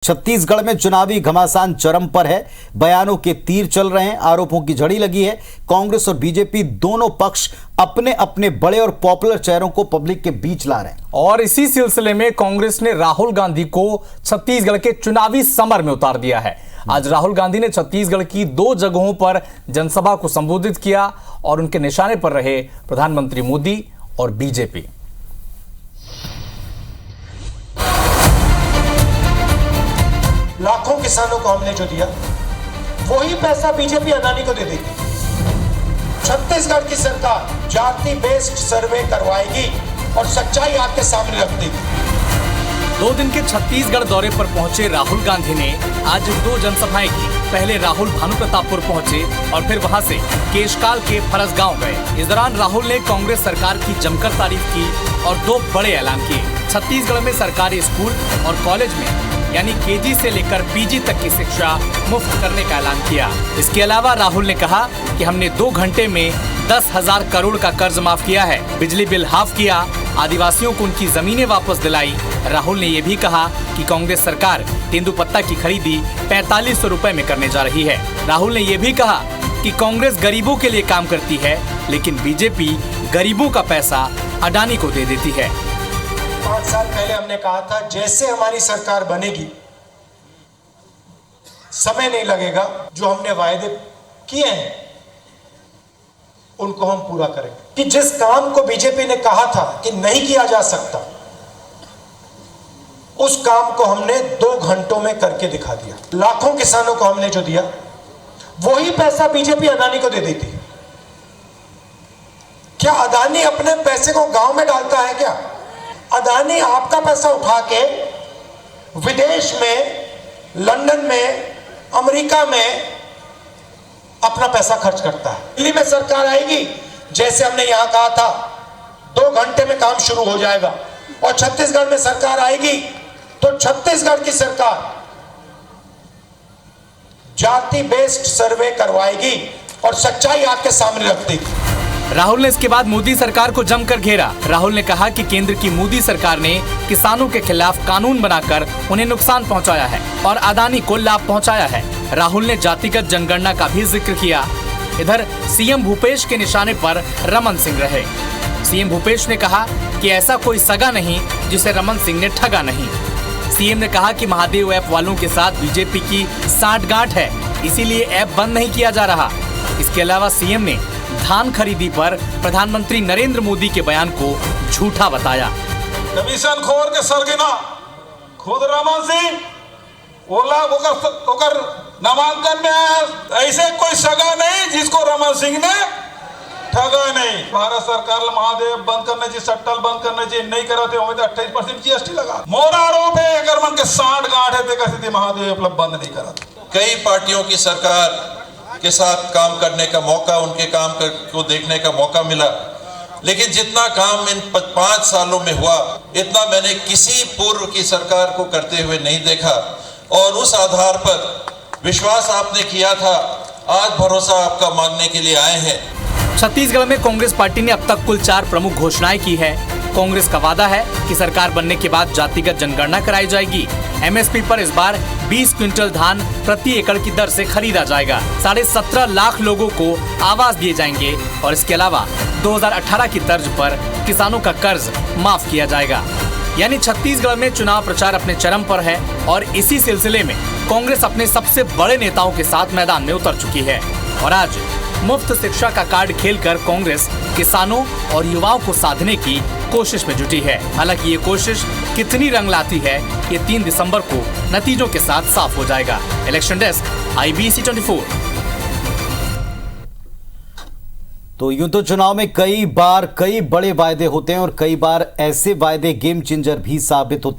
छत्तीसगढ़ में चुनावी घमासान चरम पर है। बयानों के तीर चल रहे हैं, आरोपों की झड़ी लगी है। कांग्रेस और बीजेपी दोनों पक्ष अपने अपने बड़े और पॉपुलर चेहरों को पब्लिक के बीच ला रहे हैं। और इसी सिलसिले में कांग्रेस ने राहुल गांधी को छत्तीसगढ़ के चुनावी समर में उतार दिया है। आज राहुल गांधी ने छत्तीसगढ़ की 2 जगहों पर जनसभा को संबोधित किया और उनके निशाने पर रहे प्रधानमंत्री मोदी और बीजेपी। लाखों किसानों को हमने जो दिया वही पैसा बीजेपी अदानी को दे देगी। छत्तीसगढ़ की सरकार जाति बेस्ड सर्वे करवाएगी और सच्चाई आपके सामने रख देगी। 2 दिन के छत्तीसगढ़ दौरे पर पहुंचे राहुल गांधी ने आज 2 जनसभाएं की। पहले राहुल भानुप्रतापपुर पहुंचे और फिर वहां से केशकाल के फरसगांव गए। इस दौरान राहुल ने कांग्रेस सरकार की जमकर तारीफ की और 2 बड़े ऐलान किए। छत्तीसगढ़ में सरकारी स्कूल और कॉलेज में यानी केजी से लेकर पीजी तक की शिक्षा मुफ्त करने का ऐलान किया। इसके अलावा राहुल ने कहा कि हमने 2 घंटे में 10,000 करोड़ का कर्ज माफ किया है, बिजली बिल हाफ किया, आदिवासियों को उनकी जमीनें वापस दिलाई। राहुल ने यह भी कहा कि कांग्रेस सरकार तेंदुपत्ता की खरीदी 4500 रुपए में करने जा रही है। राहुल ने यह भी कहा कि कांग्रेस गरीबों के लिए काम करती है, लेकिन बीजेपी गरीबों का पैसा अडानी को दे देती है। 5 साल पहले हमने कहा था जैसे हमारी सरकार बनेगी समय नहीं लगेगा, जो हमने वायदे किए हैं उनको हम पूरा करेंगे। कि जिस काम को बीजेपी ने कहा था कि नहीं किया जा सकता, उस काम को हमने 2 घंटों में करके दिखा दिया। लाखों किसानों को हमने जो दिया वही पैसा बीजेपी अदानी को दे देती। क्या अदानी अपने पैसे को गांव में डालता है क्या? अदानी आपका पैसा उठा के विदेश में, लंदन में, अमेरिका में अपना पैसा खर्च करता है। दिल्ली में सरकार आएगी, जैसे हमने यहां कहा था 2 घंटे में काम शुरू हो जाएगा। और छत्तीसगढ़ में सरकार आएगी तो छत्तीसगढ़ की सरकार जाति बेस्ड सर्वे करवाएगी और सच्चाई आपके सामने रख देगी। राहुल ने इसके बाद मोदी सरकार को जमकर घेरा। राहुल ने कहा कि केंद्र की मोदी सरकार ने किसानों के खिलाफ कानून बनाकर उन्हें नुकसान पहुंचाया है और अदानी को लाभ पहुंचाया है। राहुल ने जातिगत जनगणना का भी जिक्र किया। इधर सीएम भूपेश के निशाने पर रमन सिंह रहे। सीएम भूपेश ने कहा कि ऐसा कोई सगा नहीं जिसे रमन सिंह ने ठगा नहीं। सीएम ने कहा कि महादेव ऐप वालों के साथ बीजेपी की साठगांठ है, इसीलिए ऐप बंद नहीं किया जा रहा। इसके अलावा सीएम ने धान खरीदी पर प्रधानमंत्री नरेंद्र मोदी के बयान को झूठा बताया। कमीशन खोर के सरगना खुद रमन सिंह ओकर नामांकन में आया। ऐसे कोई सगा नहीं जिसको रमन सिंह ने ठगा नहीं। भारत सरकार महादेव बंद करने चाहिए, सट्टल बंद करने चाहिए, नहीं कराते हो तो 28% जीएसटी लगा। मोरा आरोप है अगर मन के 60 गांठ है तो महादेव बंद नहीं करा। कई पार्टियों की सरकार के साथ काम करने का मौका, उनके काम को देखने का मौका मिला, लेकिन जितना काम इन 5 सालों में हुआ इतना मैंने किसी पूर्व की सरकार को करते हुए नहीं देखा। और उस आधार पर विश्वास आपने किया था, आज भरोसा आपका मांगने के लिए आए हैं। छत्तीसगढ़ में कांग्रेस पार्टी ने अब तक कुल 4 प्रमुख घोषणाएं की है। कांग्रेस का वादा है कि सरकार बनने के बाद जातिगत जनगणना कराई जाएगी। एमएसपी पर इस बार 20 क्विंटल धान प्रति एकड़ की दर से खरीदा जाएगा। 17.5 लाख लोगों को आवास दिए जाएंगे और इसके अलावा 2018 की तर्ज पर किसानों का कर्ज माफ किया जाएगा। यानी छत्तीसगढ़ में चुनाव प्रचार अपने चरम पर है और इसी सिलसिले में कांग्रेस अपने सबसे बड़े नेताओं के साथ मैदान में उतर चुकी है। और आज मुफ्त शिक्षा का कार्ड खेलकर कांग्रेस किसानों और युवाओं को साधने की कोशिश में जुटी है। हालांकि ये कोशिश कितनी रंग लाती है, ये 3 दिसंबर को नतीजों के साथ साफ हो जाएगा। Election desk, IBC 24। तो यूं तो चुनाव में कई बार कई बड़े वायदे होते हैं और कई बार ऐसे वायदे गेम चेंजर भी साबित होते हैं।